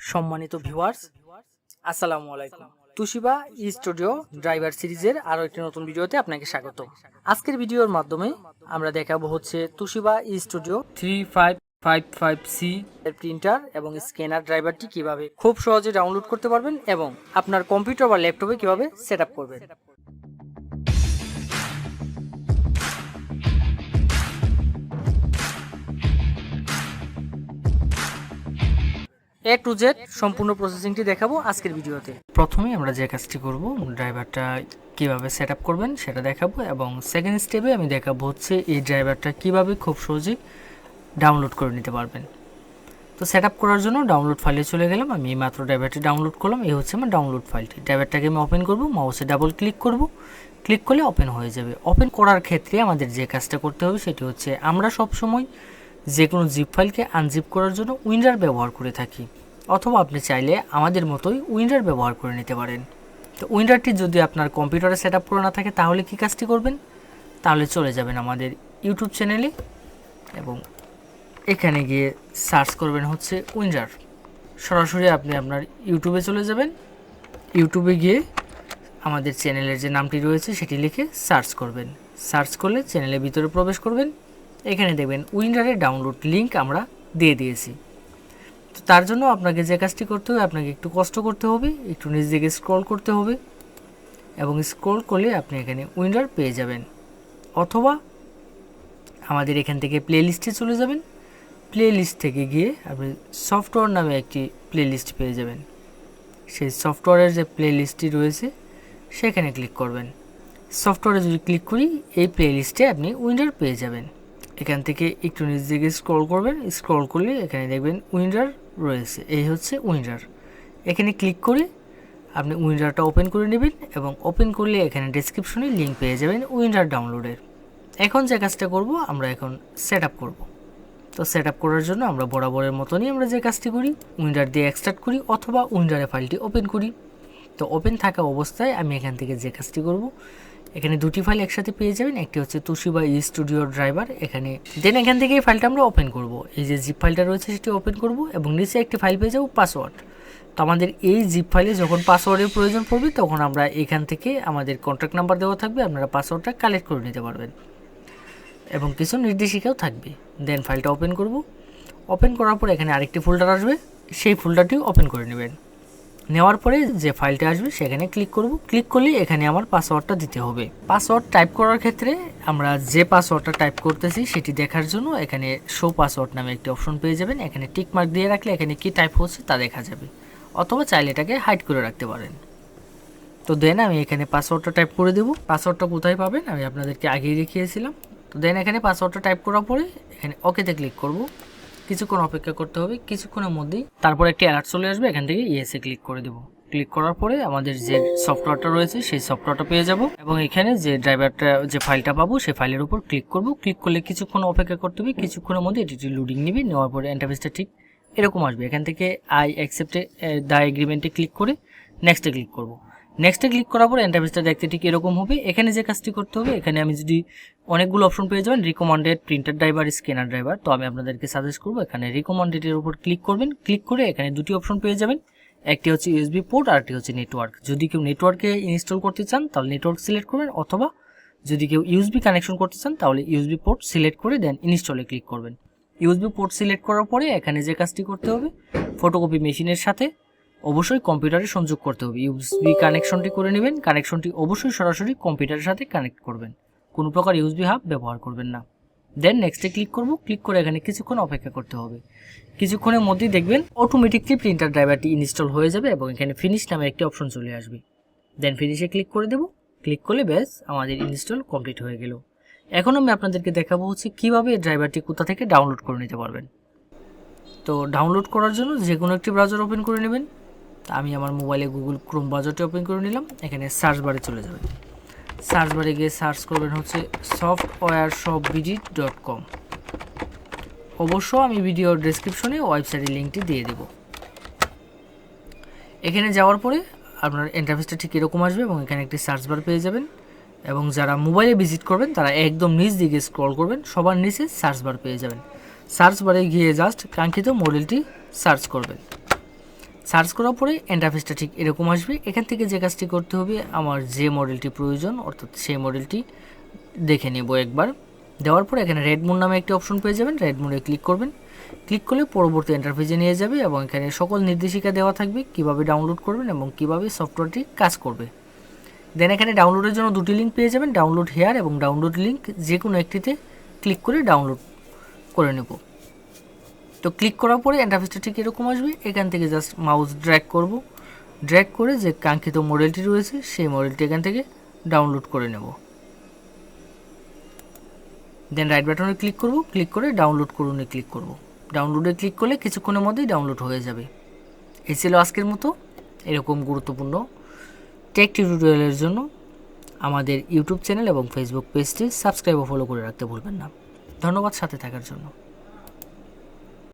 সম্মানিত ভিউয়ার্স, আসসালামু আলাইকুম। তুশিবা স্টুডিও ড্রাইভার সিরিজের আরও একটি নতুন ভিডিওতে আপনাকে স্বাগত। আজকের ভিডিওর মাধ্যমে আমরা দেখাবো হচ্ছে তুশিবা স্টুডিও 3555C এর প্রিন্টার এবং স্ক্যানার ড্রাইভারটি কিভাবে খুব সহজে ডাউনলোড করতে পারবেন এবং আপনার কম্পিউটার বা ল্যাপটপে কিভাবে সেট আপ করবেন। A to Z সম্পূর্ণ প্রসেসিংটি দেখাবো আজকের ভিডিওতে। প্রথমে আমরা যে কাজটি করব, ড্রাইভারটা কিভাবে সেট আপ করবেন সেটা দেখাবো এবং সেকেন্ড স্টেপে আমি দেখাবো হচ্ছে এই ড্রাইভারটা কিভাবে খুব সহজে ডাউনলোড করে নিতে পারবেন। তো সেট আপ করার জন্য ডাউনলোড ফাইলে চলে গেলাম। আমি এই মাত্র ড্রাইভারটি ডাউনলোড করলাম। এই হচ্ছে আমার ডাউনলোড ফাইলটি। ড্রাইভারটাকে আমি ওপেন করব, মাউসে ডাবল ক্লিক করব, ক্লিক করলে ওপেন হয়ে যাবে। ওপেন করার ক্ষেত্রে আমাদের যে কাজটা করতে হবে সেটি হচ্ছে আমরা সবসময় যে কোনো জিপ ফাইলকে আনজিপ করার জন্য উইনরার ব্যবহার করে থাকি, অথবা আপনি চাইলে আমাদের মতোই উইনরার ব্যবহার করে নিতে পারেন। তো উইনরারটি যদি আপনার কম্পিউটারে সেট আপ করা না থাকে তাহলে কি কাজটি করবেন, তাহলে চলে যাবেন আমাদের ইউটিউব চ্যানেলে এবং এখানে গিয়ে সার্চ করবেন হচ্ছে উইনরার। সরাসরি আপনি আপনার ইউটিউবে চলে যাবেন। ইউটিউবে গিয়ে আমাদের চ্যানেলের যে নামটি রয়েছে সেটি লিখে সার্চ করবেন। সার্চ করলে চ্যানেলের ভিতরে প্রবেশ করবেন। এখানে দেখবেন উইনরারের ডাউনলোড লিঙ্ক আমরা দিয়ে দিয়েছি। তো তার জন্য আপনাকে যে কাজটি করতে হবে, আপনাকে একটু কষ্ট করতে হবে, একটু নিচ দিকে স্ক্রল করতে হবে এবং স্ক্রল করলে আপনি এখানে উইনরার পেয়ে যাবেন, অথবা আমাদের এখান থেকে প্লে লিস্টে চলে যাবেন। প্লে লিস্ট থেকে গিয়ে আপনি সফটওয়্যার নামে একটি প্লে লিস্ট পেয়ে যাবেন। সেই সফটওয়্যারের যে প্লে লিস্টটি রয়েছে সেখানে ক্লিক করবেন। সফটওয়্যারে যদি ক্লিক করি এই প্লে লিস্টে আপনি উইনরার পেয়ে যাবেন। এখান থেকে একটু নিচ দিকে স্ক্রল করবেন। স্ক্রল করলে এখানে দেখবেন উইনরার রয়েছে। এই হচ্ছে উইনরার। এখানে ক্লিক করে আপনি উইনরারটা ওপেন করে নেবেন এবং ওপেন করলে এখানে ডেসক্রিপশনে লিঙ্ক পেয়ে যাবেন উইনরার ডাউনলোডের। এখন যে কাজটা করব, আমরা এখন সেট আপ করবো। তো সেট আপ করার জন্য আমরা বরাবরের মতনই আমরা যে কাজটি করি, উইনরার দিয়ে এক্সট্রাক্ট করি অথবা উইনরারের ফাইলটি ওপেন করি। তো ওপেন থাকা অবস্থায় আমি এখান থেকে যে কাজটি করব, এখানে দুটি ফাইল একসাথে পেয়ে যাবেন। একটি হচ্ছে তুশিবা স্টুডিও ড্রাইভার, এখানে দেন এখান থেকে এই ফাইলটা আমরা ওপেন করব। এই যে জিপ ফাইলটা রয়েছে সেটি ওপেন করব এবং নিচে একটি ফাইল পেয়ে যাব পাসওয়ার্ড। তো আমাদের এই জিপ ফাইলে যখন পাসওয়ার্ডের প্রয়োজন পড়বে তখন আমরা এখান থেকে আমাদের কন্ট্যাক্ট নাম্বার দেওয়া থাকবে, আপনারা পাসওয়ার্ডটা কালেক্ট করে নিতে পারবেন এবং কিছু নির্দেশিকাও থাকবে। দেন ফাইলটা ওপেন করব। ওপেন করার পর এখানে আরেকটি ফোল্ডার আসবে, সেই ফোল্ডারটিও ওপেন করে নেবেন। নেওয়ার পরে যে ফাইলটা আসবে সেখানে ক্লিক করব। ক্লিক করলে এখানে আমার পাসওয়ার্ডটা দিতে হবে। পাসওয়ার্ড টাইপ করার ক্ষেত্রে আমরা যে পাসওয়ার্ডটা টাইপ করতেছি সেটি দেখার জন্য এখানে শো পাসওয়ার্ড নামে একটি অপশন পেয়ে যাবেন। এখানে টিক মার্ক দিয়ে রাখলে এখানে কি টাইপ হচ্ছে তা দেখা যাবে, অথবা চাইলে এটাকে হাইড করে রাখতে পারেন। তো দেন আমি এখানে পাসওয়ার্ডটা টাইপ করে দেব। পাসওয়ার্ডটা কোথায় পাবেন আমি আপনাদেরকে আগেই দেখিয়েছিলাম। তো দেন এখানে পাসওয়ার্ডটা টাইপ করার পরে এখানে ওকেতে ক্লিক করব। কিছুক্ষণ অপেক্ষা করতে হবে, কিছুক্ষণের মধ্যেই তারপর একটি অ্যালার্ট চলে আসবে। এখান থেকে ইয়েসে ক্লিক করে দেব। ক্লিক করার পরে আমাদের যে সফটওয়্যারটা রয়েছে সেই সফটওয়্যারটা পেয়ে যাব এবং এখানে যে ড্রাইভারটা যে ফাইলটা পাবো সেই ফাইলের উপর ক্লিক করব। ক্লিক করলে কিছুক্ষণ অপেক্ষা করতে হবে, কিছুক্ষণের মধ্যে এটি লোডিং নেবে। নেওয়ার পরে ইন্টারফেসটা ঠিক এরকম আসবে। এখান থেকে আই অ্যাকসেপ্টে দ্য এগ্রিমেন্টে ক্লিক করে নেক্সটে ক্লিক করব। নেক্সটে ক্লিক করার পর ইন্টারফেসটা দেখতে ঠিক এরকম হবে। এখানে যে কাজটি করতে হবে, এখানে আমি যদি অনেকগুলো অপশন পেয়ে যাবেন, recommended, printer driver, scanner driver. তো আমি আপনাদেরকে সাজেস্ট করবো এখানে রিকমেন্ডেডের উপর ক্লিক করবেন। ক্লিক করে এখানে দুটি অপশন পেয়ে যাবেন, একটি হচ্ছে ইউএসবি পোর্ট আর একটি হচ্ছে নেটওয়ার্ক। যদি কেউ নেটওয়ার্কে ইনস্টল করতে চান তাহলে নেটওয়ার্ক সিলেক্ট করবেন, অথবা যদি কেউ ইউএসবি কানেকশন করতে চান তাহলে ইউএসবি পোর্ট সিলেক্ট করে দেন ইনস্টলে ক্লিক করবেন। ইউএসবি পোর্ট সিলেক্ট করার পরে এখানে যে কাজটি করতে হবে, ফটোকপি মেশিনের সাথে অবশ্যই কম্পিউটারে সংযোগ করতে হবে। ইউএসবি কানেকশনটি করে নেবেন। কানেকশনটি অবশ্যই সরাসরি কম্পিউটারের সাথে কানেক্ট করবেন, কোনো প্রকার ইউএসবি হাব ব্যবহার করবেন না। দেন নেক্সটে ক্লিক করব। ক্লিক করে এখানে কিছুক্ষণ অপেক্ষা করতে হবে। কিছুক্ষণের মধ্যেই দেখবেন অটোমেটিকলি প্রিন্টার ড্রাইভারটি ইনস্টল হয়ে যাবে এবং এখানে ফিনিশ নামে একটি অপশন চলে আসবে। দেন ফিনিশে ক্লিক করে দেব। ক্লিক করলে ব্যাস আমাদের ইনস্টল কমপ্লিট হয়ে গেল। এখন আমি আপনাদেরকে দেখাবো হচ্ছে কীভাবে ড্রাইভারটি কোথা থেকে ডাউনলোড করে নিতে পারবেন। তো ডাউনলোড করার জন্য যে কোনো একটি ব্রাউজার ওপেন করে নেবেন। আমি আমার মোবাইলে গুগল ক্রোম ব্রাউজারটি ওপেন করে নিলাম। এখানে সার্চ বারে চলে যাবেন। সার্চ বারে গিয়ে সার্চ করবেন হচ্ছে softwareshopbd.com। অবশ্য আমি ভিডিওর ডেসক্রিপশনে ওয়েবসাইটের লিঙ্কটি দিয়ে দেব। এখানে যাওয়ার পরে আপনার ইন্টারফেসটা ঠিক এরকম আসবে এবং এখানে একটি সার্চ বার পেয়ে যাবেন এবং যারা মোবাইলে ভিজিট করবেন তারা একদম নিচ দিকে স্ক্রল করবেন, সবার নিচে সার্চ বার পেয়ে যাবেন। সার্চ বারে গিয়ে জাস্ট কাঙ্ক্ষিত মডেলটি সার্চ করবেন। সার্চ করার পরে ইন্টারফেসটা ঠিক এরকম আসবে। এখান থেকে যে কাজটি করতে হবে, আমার যে মডেলটি প্রয়োজন অর্থাৎ সেই মডেলটি দেখে নেব একবার। দেওয়ার পরে এখানে রেড মুন নামে একটি অপশন পেয়ে যাবেন, রেড মুনে ক্লিক করবেন। ক্লিক করলে পরবর্তী ইন্টারফেসে নিয়ে যাবে এবং এখানে সকল নির্দেশিকা দেওয়া থাকবে কিভাবে ডাউনলোড করবেন এবং কিভাবে সফটওয়্যারটি কাজ করবে। দেন এখানে ডাউনলোডের জন্য দুটি লিঙ্ক পেয়ে যাবেন, ডাউনলোড হেয়ার এবং ডাউনলোড লিঙ্ক, যে কোনো একটিতে ক্লিক করে ডাউনলোড করে নেব। তো ক্লিক করার পরে ইন্টারফেসটা ঠিক এরকম আসবে। এখান থেকে জাস্ট মাউস ড্র্যাগ করব, ড্র্যাগ করে যে কাঙ্ক্ষিত মডেলটি রয়েছে সেই মডেলটি এখান থেকে ডাউনলোড করে নেব। দেন রাইট বাটনে ক্লিক করব, ক্লিক করে ডাউনলোড করুনে ক্লিক করব। ডাউনলোডে ক্লিক করলে কিছুক্ষণের মধ্যেই ডাউনলোড হয়ে যাবে। এই ছিল আজকের মতো এরকম গুরুত্বপূর্ণ টেক টিউটোরিয়ালের জন্য আমাদের ইউটিউব চ্যানেল এবং ফেসবুক পেজটি সাবস্ক্রাইব ও ফলো করে রাখতে ভুলবেন না। ধন্যবাদ সাথে থাকার জন্য।